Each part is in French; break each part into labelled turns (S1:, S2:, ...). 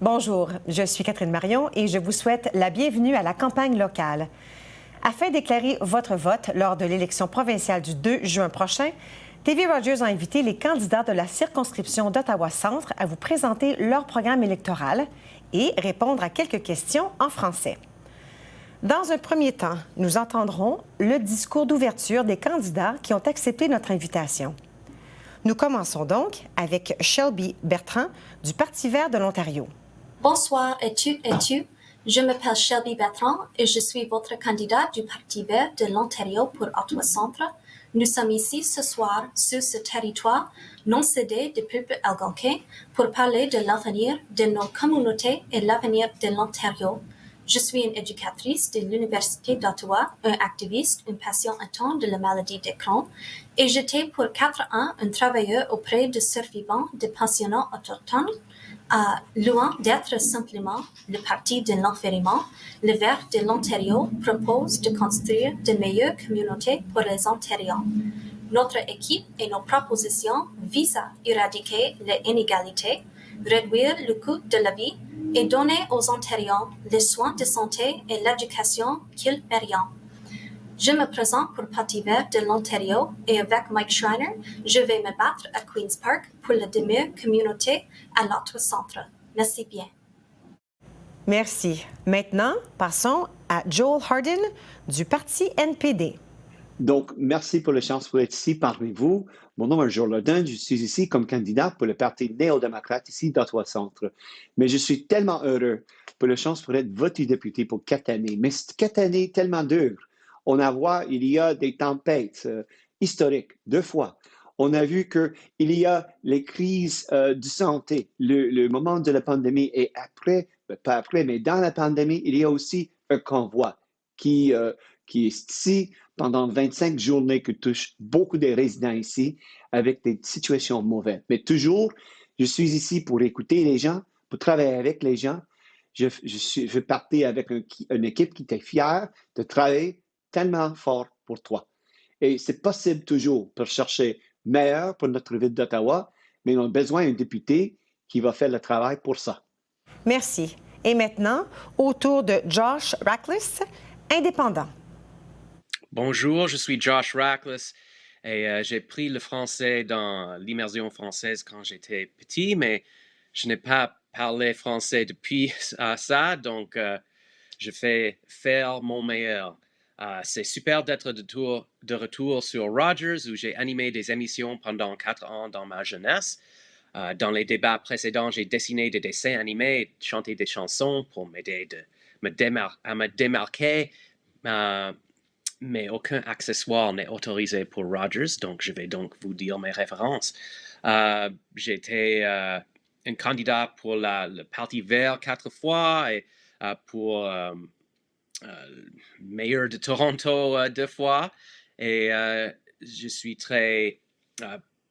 S1: Bonjour, je suis Catherine Marion et je vous souhaite la bienvenue à la campagne locale. Afin d'éclairer votre vote lors de l'élection provinciale du 2 juin prochain, TV Rogers a invité les candidats de la circonscription d'Ottawa-Centre à vous présenter leur programme électoral et répondre à quelques questions en français. Dans un premier temps, nous entendrons le discours d'ouverture des candidats qui ont accepté notre invitation. Nous commençons donc avec Shelby Bertrand du Parti vert de l'Ontario.
S2: Bonsoir et tu. Je m'appelle Shelby Bertrand et je suis votre candidat du Parti vert de l'Ontario pour Ottawa-Centre. Nous sommes ici ce soir sur ce territoire non cédé du peuple algonquin pour parler de l'avenir de nos communautés et l'avenir de l'Ontario. Je suis une éducatrice de l'Université d'Ottawa, un activiste, une patient intense de la maladie de Crohn, et j'étais pour 4 ans un travailleur auprès de survivants de pensionnats autochtones. Loin d'être simplement le parti de l'enfermement, le Vert de l'Ontario propose de construire de meilleures communautés pour les Ontariens. Notre équipe et nos propositions visent à éradiquer les inégalités, réduire le coût de la vie et donner aux Ontariens les soins de santé et l'éducation qu'ils méritent. Je me présente pour le Parti vert de l'Ontario et avec Mike Schreiner, je vais me battre à Queen's Park pour la demeure communauté à notre centre. Merci bien.
S1: Merci. Maintenant, passons à Joel Hardin du Parti NPD.
S3: Donc, merci pour la chance d'être ici parmi vous. Mon nom est Joel Hardin. Je suis ici comme candidat pour le Parti néo-démocrate ici d'Ottawa-Centre. Mais je suis tellement heureux pour la chance d'être votre député pour 4 années. Mais cette 4 années tellement dures. On a vu, il y a des tempêtes historiques, 2 fois. On a vu qu'il y a les crises de santé, le moment de la pandémie et après, pas après, mais dans la pandémie, il y a aussi un convoi qui est ici pendant 25 journées qui touche beaucoup de résidents ici avec des situations mauvaises. Mais toujours, je suis ici pour écouter les gens, pour travailler avec les gens. Je partais avec une équipe qui était fière de travailler tellement fort pour toi. Et c'est possible toujours pour chercher meilleur pour notre ville d'Ottawa, mais on a besoin d'un député qui va faire le travail pour ça.
S1: Merci. Et maintenant, au tour de Josh Rackless, indépendant.
S4: Bonjour, je suis Josh Rackless et j'ai pris le français dans l'immersion française quand j'étais petit, mais je n'ai pas parlé français depuis ça, donc je fais faire mon meilleur. C'est super d'être de retour sur Rogers, où j'ai animé des émissions pendant 4 ans dans ma jeunesse. Dans les débats précédents, j'ai dessiné des dessins animés et chanté des chansons pour m'aider à me démarquer. Mais aucun accessoire n'est autorisé pour Rogers, donc je vais donc vous dire mes références. J'étais un candidat pour le Parti vert 4 fois et pour maire de Toronto 2 fois. Et je suis très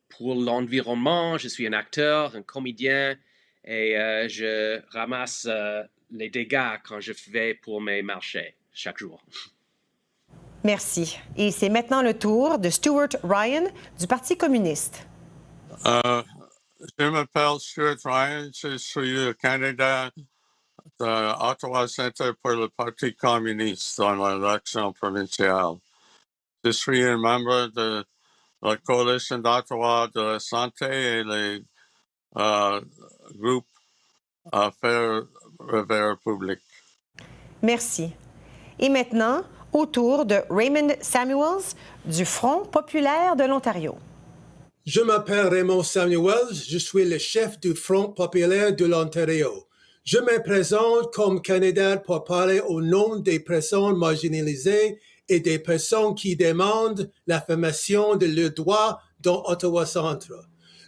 S4: pour l'environnement, je suis un acteur, un comédien et je ramasse les dégâts quand je vais pour mes marchés chaque jour.
S1: Merci. Et c'est maintenant le tour de Stuart Ryan du Parti communiste.
S5: Je m'appelle Stuart Ryan, je suis le candidat de Ottawa Centre pour le Parti communiste dans l'élection provinciale. Je suis un membre de la coalition d'Ottawa de la santé et les groupes Affaires revers publiques.
S1: Merci. Et maintenant, au tour de Raymond Samuels du Front populaire de l'Ontario.
S6: Je m'appelle Raymond Samuels, je suis le chef du Front populaire de l'Ontario. Je me présente comme candidat pour parler au nom des personnes marginalisées et des personnes qui demandent l'affirmation de leurs droits dans Ottawa-Centre.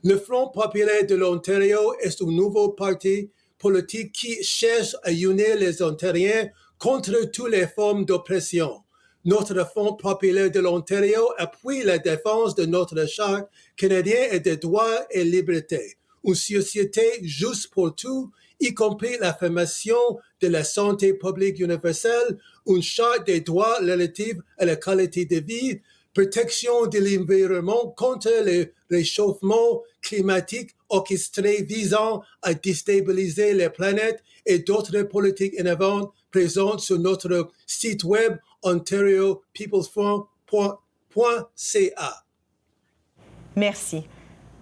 S6: Le Front populaire de l'Ontario est un nouveau parti politique qui cherche à unir les Ontariens contre toutes les formes d'oppression. Notre Front populaire de l'Ontario appuie la défense de notre charte canadienne et des droits et libertés. Une société juste pour tous, y compris l'affirmation de la santé publique universelle, une charte des droits relatifs à la qualité de vie, protection de l'environnement contre le réchauffement climatique orchestré visant à déstabiliser la planète et d'autres politiques innovantes présentes sur notre site web ontariopeoplesforum.ca.
S1: Merci.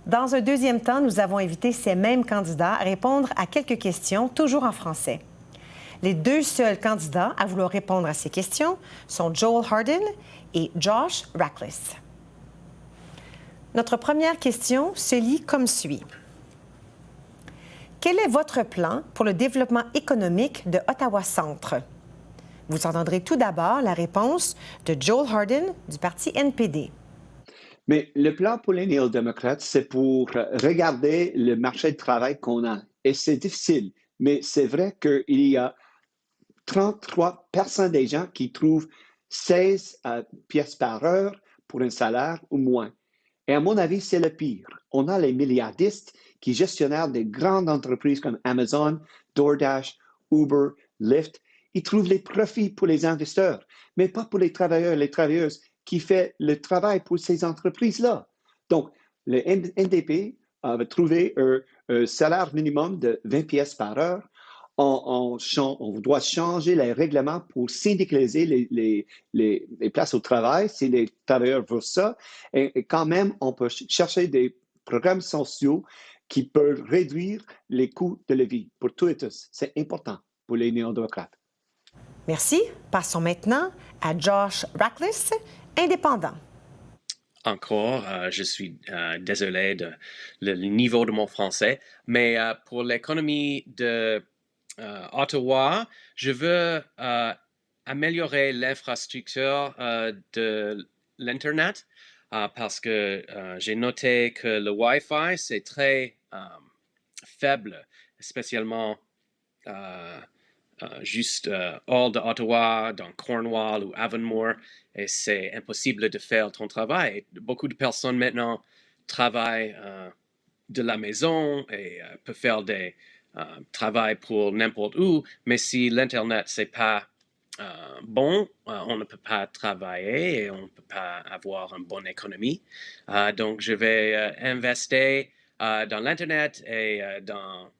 S1: Dans un deuxième temps, nous avons invité ces mêmes candidats à répondre à quelques questions, toujours en français. Les deux seuls candidats à vouloir répondre à ces questions sont Joel Harden et Josh Rackless. Notre première question se lit comme suit. Quel est votre plan pour le développement économique de Ottawa-Centre? Vous entendrez tout d'abord la réponse de Joel Harden du parti NPD.
S3: Mais le plan pour les néo-démocrates, c'est pour regarder le marché de travail qu'on a. Et c'est difficile, mais c'est vrai qu'il y a 33% des gens qui trouvent 16 pièces par heure pour un salaire ou moins. Et à mon avis, c'est le pire. On a les milliardistes qui gestionnaient des grandes entreprises comme Amazon, DoorDash, Uber, Lyft. Ils trouvent les profits pour les investisseurs, mais pas pour les travailleurs et les travailleuses qui font le travail pour ces entreprises-là. Donc, le NDP va trouver un salaire minimum de 20 pièces par heure. On doit changer les règlements pour syndicaliser les places au travail si les travailleurs veulent ça. Et quand même, on peut chercher des programmes sociaux qui peuvent réduire les coûts de la vie pour tous et tous. C'est important pour les néo-démocrates.
S1: Merci. Passons maintenant à Josh Rackless, indépendant.
S4: Encore, je suis désolé de le niveau de mon français, mais pour l'économie de Ottawa, je veux améliorer l'infrastructure de l'Internet parce que j'ai noté que le Wi-Fi, c'est très faible, spécialement juste hors de Ottawa, dans Cornwall ou Avonmore, et c'est impossible de faire ton travail. Beaucoup de personnes maintenant travaillent de la maison et peuvent faire des travail pour n'importe où, mais si l'Internet c'est pas bon, on ne peut pas travailler et on ne peut pas avoir une bonne économie. Donc, je vais investir dans l'Internet et dans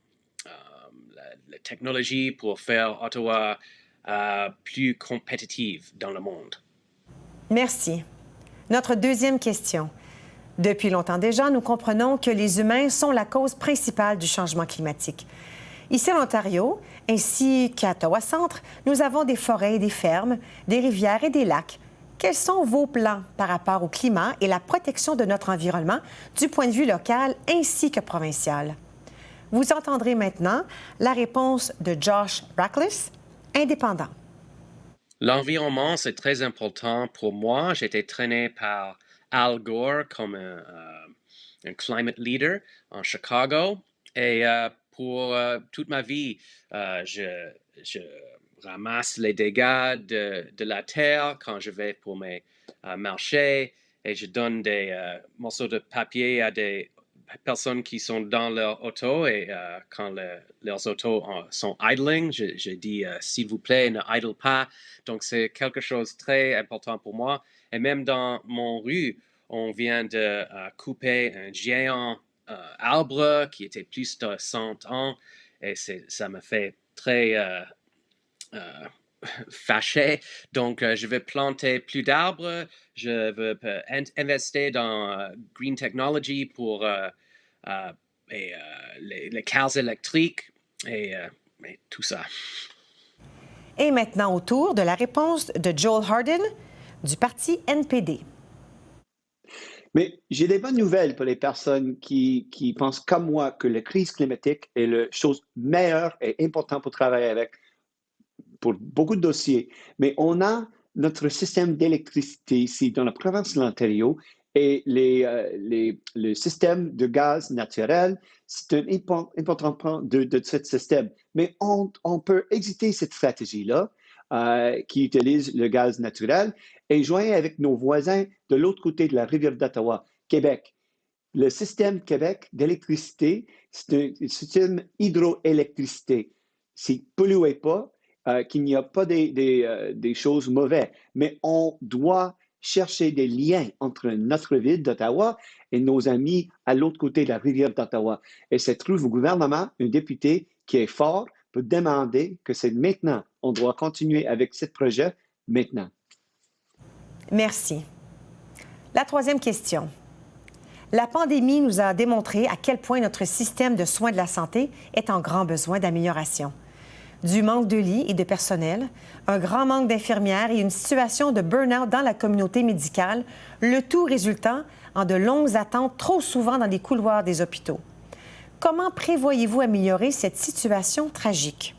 S4: la technologie pour faire Ottawa plus compétitive dans le monde.
S1: Merci. Notre deuxième question. Depuis longtemps déjà, nous comprenons que les humains sont la cause principale du changement climatique. Ici en Ontario, ainsi qu'à Ottawa-Centre, nous avons des forêts et des fermes, des rivières et des lacs. Quels sont vos plans par rapport au climat et la protection de notre environnement du point de vue local ainsi que provincial? Vous entendrez maintenant la réponse de Josh Rackless, indépendant.
S4: L'environnement, c'est très important pour moi. J'ai été traîné par Al Gore comme un climate leader en Chicago. Et pour toute ma vie, je ramasse les dégâts de la terre quand je vais pour mes marchés et je donne des morceaux de papier à des personnes qui sont dans leur auto et quand leurs autos sont idling, je dis s'il vous plaît, ne idle pas. Donc c'est quelque chose de très important pour moi. Et même dans mon rue, on vient de couper un géant arbre qui était plus de 100 ans et ça me fait très fâché. Donc, je vais planter plus d'arbres. Je veux investir dans green technology pour les cars électriques et tout ça.
S1: Et maintenant, au tour de la réponse de Joel Harden du parti NPD.
S3: Mais j'ai des bonnes nouvelles pour les personnes qui pensent comme moi que la crise climatique est la chose meilleure et importante pour travailler avec pour beaucoup de dossiers. Mais on a notre système d'électricité ici dans la province de l'Ontario et le système de gaz naturel, c'est un important point de ce système. Mais on peut exiter cette stratégie-là qui utilise le gaz naturel et joindre avec nos voisins de l'autre côté de la rivière d'Ottawa, Québec. Le système Québec d'électricité, c'est un système hydroélectricité. C'est pollué pas, qu'il n'y a pas des choses mauvaises, mais on doit chercher des liens entre notre ville d'Ottawa et nos amis à l'autre côté de la rivière d'Ottawa. Et c'est trouve au gouvernement un député qui est fort pour demander que c'est maintenant. On doit continuer avec ce projet maintenant.
S1: Merci. La troisième question. La pandémie nous a démontré à quel point notre système de soins de la santé est en grand besoin d'amélioration. Du manque de lits et de personnel, un grand manque d'infirmières et une situation de burn-out dans la communauté médicale, le tout résultant en de longues attentes trop souvent dans les couloirs des hôpitaux. Comment prévoyez-vous améliorer cette situation tragique?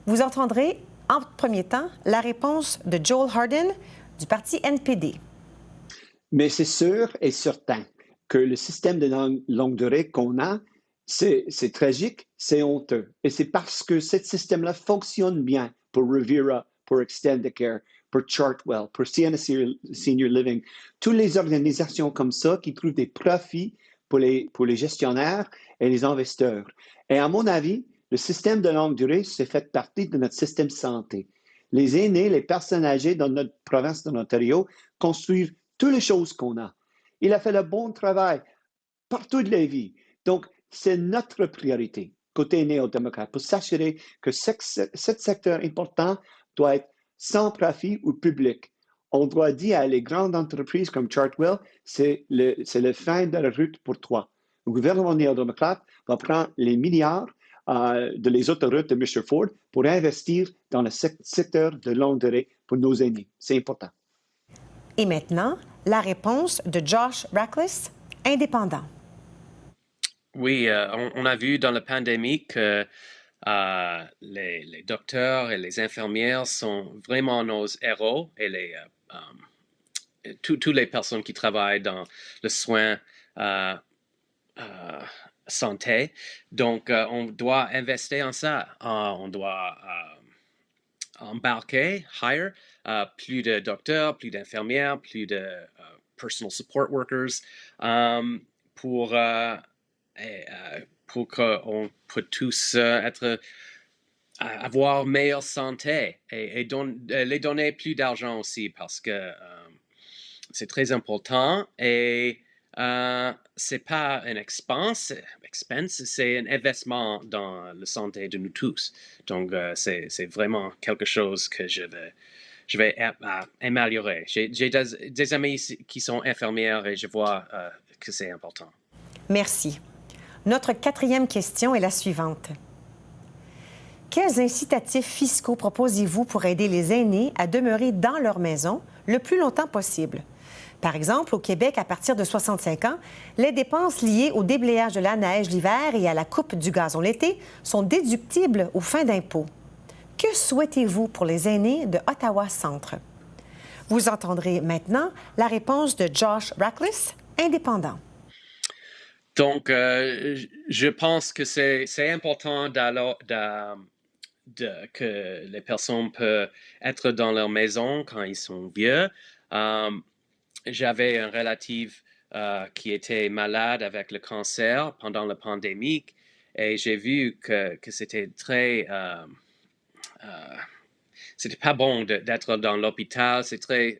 S1: Vous entendrez en premier temps la réponse de Joel Harden du parti NPD.
S3: Mais c'est sûr et certain que le système de longue durée qu'on a, c'est tragique, c'est honteux. Et c'est parce que ce système-là fonctionne bien pour Revera, pour Extendicare, pour Chartwell, pour Sienna Senior Living, toutes les organisations comme ça qui trouvent des profits pour les gestionnaires et les investisseurs. Et à mon avis, le système de longue durée, c'est fait partie de notre système de santé. Les aînés, les personnes âgées dans notre province de l'Ontario construisent toutes les choses qu'on a. Il a fait le bon travail partout de la vie. Donc, c'est notre priorité, côté néo-démocrate, pour s'assurer que ce secteur important doit être sans profit ou public. On doit dire à les grandes entreprises comme Chartwell, c'est le fin de la route pour toi. Le gouvernement néo-démocrate va prendre les milliards de les autoroutes de M. Ford pour investir dans le secteur de longue durée pour nos aînés. C'est important.
S1: Et maintenant, la réponse de Josh Rackless, indépendant.
S4: Oui, on a vu dans la pandémie que les docteurs et les infirmières sont vraiment nos héros et toutes les personnes qui travaillent dans le soin santé. Donc, on doit investir en ça. On doit embarquer, hire plus de docteurs, plus d'infirmières, plus de personal support workers pour qu'on puisse tous avoir meilleure santé et les donner plus d'argent aussi parce que c'est très important et c'est pas une expense, c'est un investissement dans la santé de nous tous. Donc, c'est vraiment quelque chose que je vais améliorer. J'ai des amis qui sont infirmières et je vois que c'est important.
S1: Merci. Notre quatrième question est la suivante. Quels incitatifs fiscaux proposez-vous pour aider les aînés à demeurer dans leur maison le plus longtemps possible? Par exemple, au Québec, à partir de 65 ans, les dépenses liées au déblayage de la neige l'hiver et à la coupe du gazon l'été sont déductibles aux fins d'impôt. Que souhaitez-vous pour les aînés de Ottawa-Centre? Vous entendrez maintenant la réponse de Josh Rackless, indépendant.
S4: Donc, je pense que c'est important que les personnes peuvent être dans leur maison quand ils sont vieux. J'avais un relatif qui était malade avec le cancer pendant la pandémie et j'ai vu que c'était c'était pas bon d'être dans l'hôpital, c'est très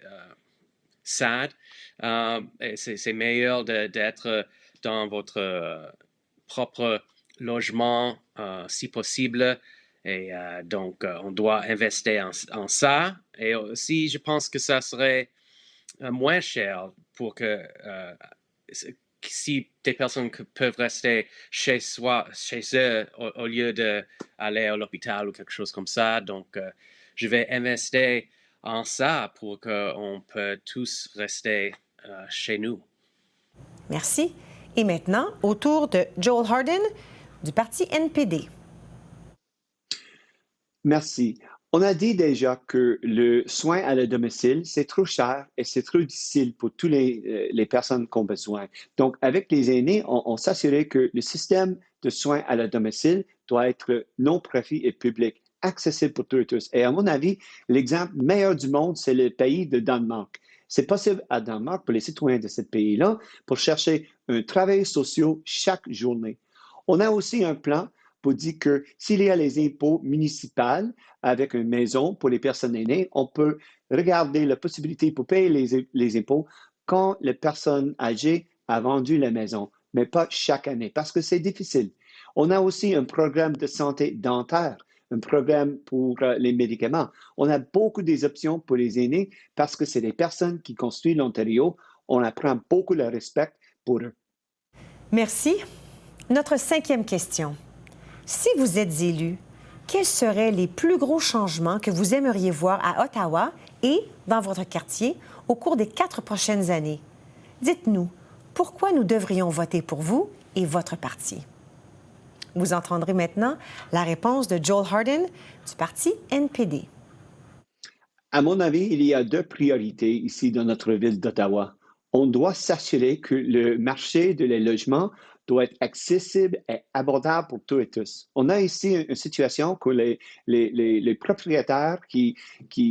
S4: sad. Et c'est meilleur d'être dans votre propre logement si possible. Et donc, on doit investir en ça. Et aussi, je pense que ça serait moins cher pour que si des personnes peuvent rester chez eux au lieu d'aller à l'hôpital ou quelque chose comme ça. Donc, je vais investir en ça pour qu'on peut tous rester chez nous.
S1: Merci. Et maintenant, au tour de Joel Harden du parti NPD.
S3: Merci. On a dit déjà que le soin à le domicile, c'est trop cher et c'est trop difficile pour toutes les personnes qui ont besoin. Donc, avec les aînés, on s'assurait que le système de soins à le domicile doit être non-profit et public, accessible pour tous et tous. Et à mon avis, l'exemple meilleur du monde, c'est le pays de Danemark. C'est possible à Danemark pour les citoyens de ce pays-là pour chercher un travail social chaque journée. On a aussi un plan pour dire que s'il y a les impôts municipaux avec une maison pour les personnes aînées, on peut regarder la possibilité pour payer les impôts quand la personne âgée a vendu la maison, mais pas chaque année, parce que c'est difficile. On a aussi un programme de santé dentaire, un programme pour les médicaments. On a beaucoup des options pour les aînés parce que c'est des personnes qui construisent l'Ontario. On apprend beaucoup le respect pour eux.
S1: Merci. Notre 5e question. Si vous êtes élu, quels seraient les plus gros changements que vous aimeriez voir à Ottawa et dans votre quartier au cours des 4 prochaines années? Dites-nous, pourquoi nous devrions voter pour vous et votre parti? Vous entendrez maintenant la réponse de Joel Harden du parti NPD.
S3: À mon avis, il y a 2 priorités ici dans notre ville d'Ottawa. On doit s'assurer que le marché de les logements doit être accessible et abordable pour tous et tous. On a ici une situation que les propriétaires qui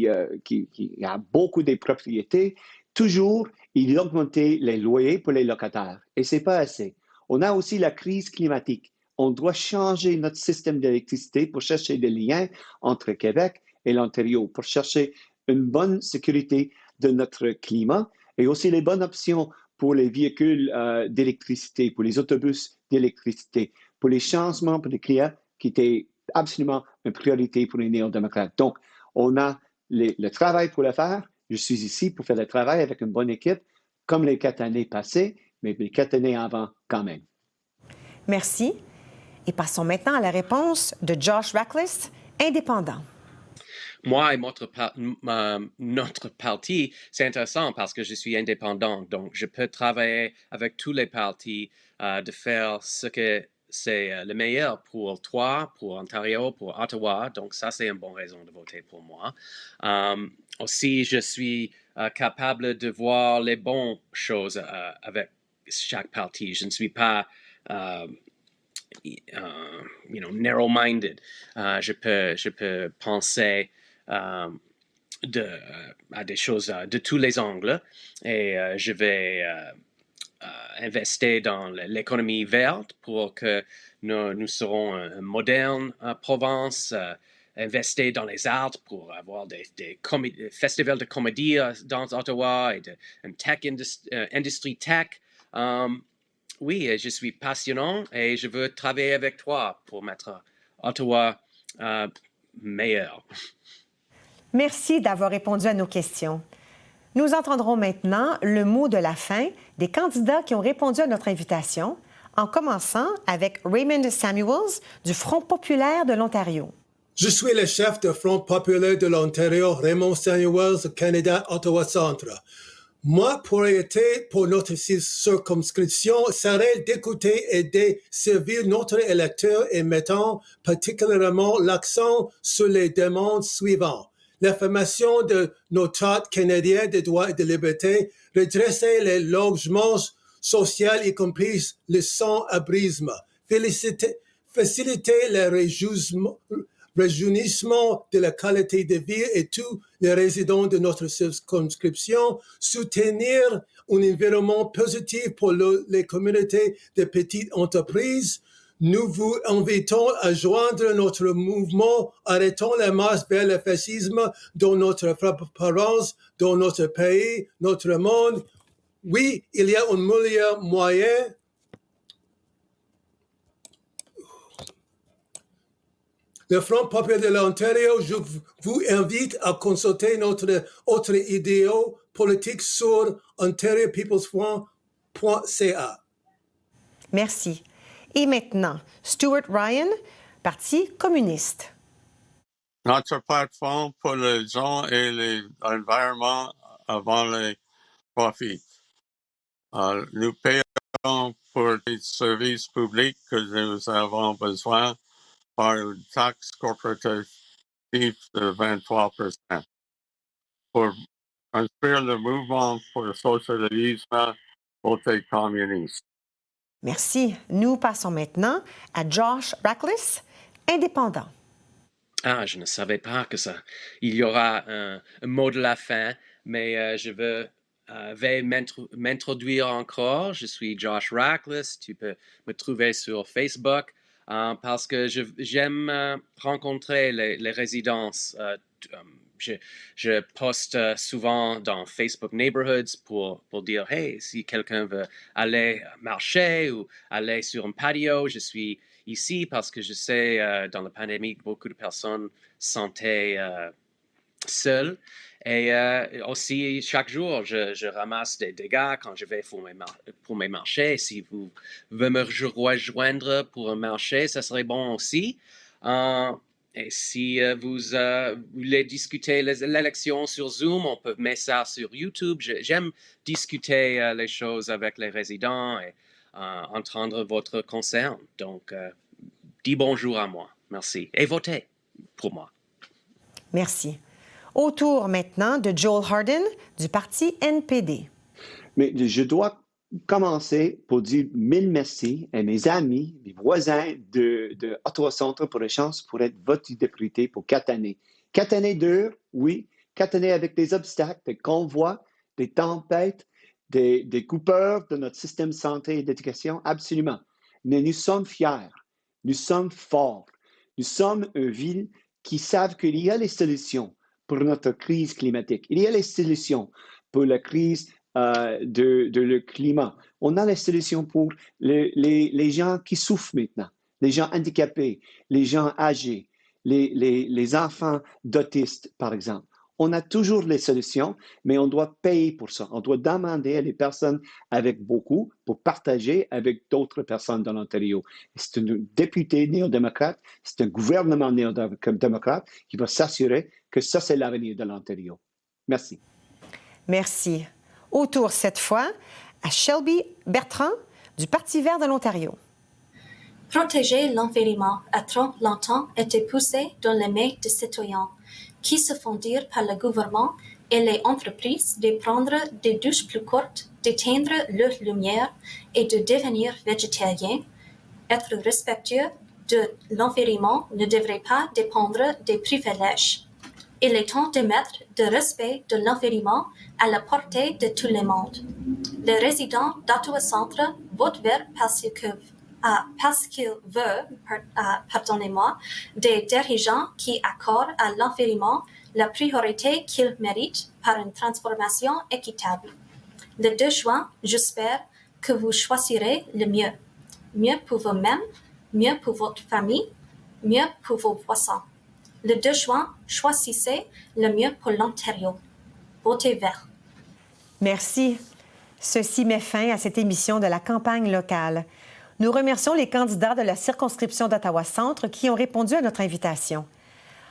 S3: ont beaucoup de propriétés, toujours, ils augmentent les loyers pour les locataires. Et ce n'est pas assez. On a aussi la crise climatique. On doit changer notre système d'électricité pour chercher des liens entre Québec et l'Ontario, pour chercher une bonne sécurité de notre climat et aussi les bonnes options pour les véhicules d'électricité, pour les autobus d'électricité, pour les changements pour les clients qui étaient absolument une priorité pour les néo-démocrates. Donc, on a le travail pour le faire. Je suis ici pour faire le travail avec une bonne équipe, comme les 4 années passées, mais les 4 années avant quand même.
S1: Merci. Et passons maintenant à la réponse de Josh Rackless, indépendant.
S4: Moi et notre parti, c'est intéressant parce que je suis indépendant, donc je peux travailler avec tous les partis de faire ce que c'est le meilleur pour toi, pour Ontario, pour Ottawa, donc ça c'est une bonne raison de voter pour moi. Aussi, je suis capable de voir les bonnes choses avec chaque parti. Je ne suis pas narrow-minded. Je peux penser à des choses de tous les angles et je vais investir dans l'économie verte pour que nous serons une moderne province, investir dans les arts pour avoir des festivals de comédie dans Ottawa et une industrie tech. Oui, je suis passionnant et je veux travailler avec toi pour mettre Ottawa meilleur.
S1: Merci d'avoir répondu à nos questions. Nous entendrons maintenant le mot de la fin des candidats qui ont répondu à notre invitation, en commençant avec Raymond Samuels du Front populaire de l'Ontario.
S6: Je suis le chef du Front populaire de l'Ontario, Raymond Samuels, candidat Ottawa-Centre. Ma priorité pour notre circonscription serait d'écouter et de servir notre électeur et mettant particulièrement l'accent sur les demandes suivantes. L'affirmation de nos traités canadiens de droits et de liberté, redresser les logements sociaux, y compris le sans-abrisme, faciliter le rajeunissement de la qualité de vie et tous les résidents de notre circonscription, soutenir un environnement positif pour les communautés de petites entreprises. Nous vous invitons à joindre notre mouvement Arrêtons la marche vers le fascisme dans notre province, dans notre pays, notre monde. Oui, il y a un meilleur moyen. Le Front populaire de l'Ontario, je vous invite à consulter notre autre idéal politique sur ontariopeoplesfront.ca.
S1: Merci. Et maintenant, Stuart Ryan, Parti communiste.
S5: Notre plateforme pour les gens et l'environnement avant les profits. Nous payons pour les services publics que nous avons besoin par une taxe corporative de 23%. Pour construire le mouvement pour le socialisme, votez communiste.
S1: Merci. Nous passons maintenant à Josh Rackless, indépendant.
S4: Ah, je ne savais pas que ça. Il y aura un mot de la fin, mais je vais m'introduire encore. Je suis Josh Rackless. Tu peux me trouver sur Facebook. parce que j'aime rencontrer les résidents. Je poste souvent dans Facebook Neighborhoods pour dire, hey, si quelqu'un veut aller marcher ou aller sur un patio, je suis ici parce que je sais, dans la pandémie, beaucoup de personnes se sentaient seules. Et aussi, chaque jour, je ramasse des dégâts quand je vais pour mes marchés. Si vous voulez me rejoindre pour un marché, ça serait bon aussi. Et si vous voulez discuter l'élection sur Zoom, on peut mettre ça sur YouTube. J'aime discuter les choses avec les résidents et entendre votre concern. Donc, dis bonjour à moi. Merci. Et votez pour moi.
S1: Merci. Au tour maintenant de Joel Harden du parti NPD.
S3: Mais je dois commencer pour dire mille merci à mes amis, mes voisins de Ottawa-Centre pour la chance pour être votre député pour 4 années. 4 années dures, oui. 4 années avec des obstacles, des convois, des tempêtes, des coupeurs de notre système de santé et d'éducation, absolument. Mais nous sommes fiers, nous sommes forts, nous sommes une ville qui savent qu'il y a les solutions pour notre crise climatique. Il y a les solutions pour la crise de le climat. On a les solutions pour les gens qui souffrent maintenant, les gens handicapés, les gens âgés, les enfants d'autistes, par exemple. On a toujours les solutions, mais on doit payer pour ça. On doit demander à les personnes avec beaucoup pour partager avec d'autres personnes dans l'Ontario. C'est un député néo-démocrate, c'est un gouvernement néo-démocrate qui va s'assurer que ça, c'est l'avenir de l'Ontario. Merci.
S1: Merci. Au tour, cette fois, à Shelby Bertrand du Parti vert de l'Ontario.
S2: Protéger l'environnement a trop longtemps été poussé dans les mains des citoyens, qui se font dire par le gouvernement et les entreprises de prendre des douches plus courtes, d'éteindre leur lumière et de devenir végétariens. Être respectueux de l'environnement ne devrait pas dépendre des privilèges. Il est temps de mettre le respect de l'environnement à la portée de tout le monde. Les résidents d'Ottawa-Centre votent vert parce qu'ils veulent, des dirigeants qui accordent à l'environnement la priorité qu'il mérite par une transformation équitable. Le 2 juin, j'espère que vous choisirez le mieux. Mieux pour vous-même, mieux pour votre famille, mieux pour vos voisins. Le 2 juin, choisissez le mieux pour l'Ontario. Votez vert.
S1: Merci. Ceci met fin à cette émission de la campagne locale. Nous remercions les candidats de la circonscription d'Ottawa-Centre qui ont répondu à notre invitation.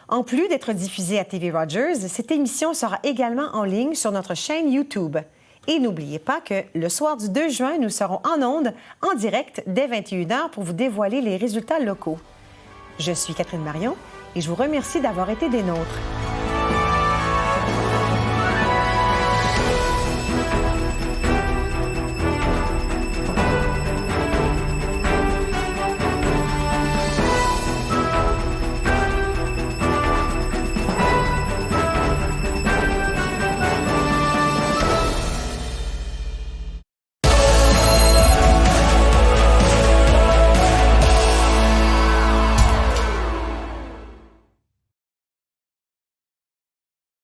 S1: En plus d'être diffusée à TV Rogers, cette émission sera également en ligne sur notre chaîne YouTube. Et n'oubliez pas que le soir du 2 juin, nous serons en ondes, en direct, dès 21h pour vous dévoiler les résultats locaux. Je suis Catherine Marion et je vous remercie d'avoir été des nôtres.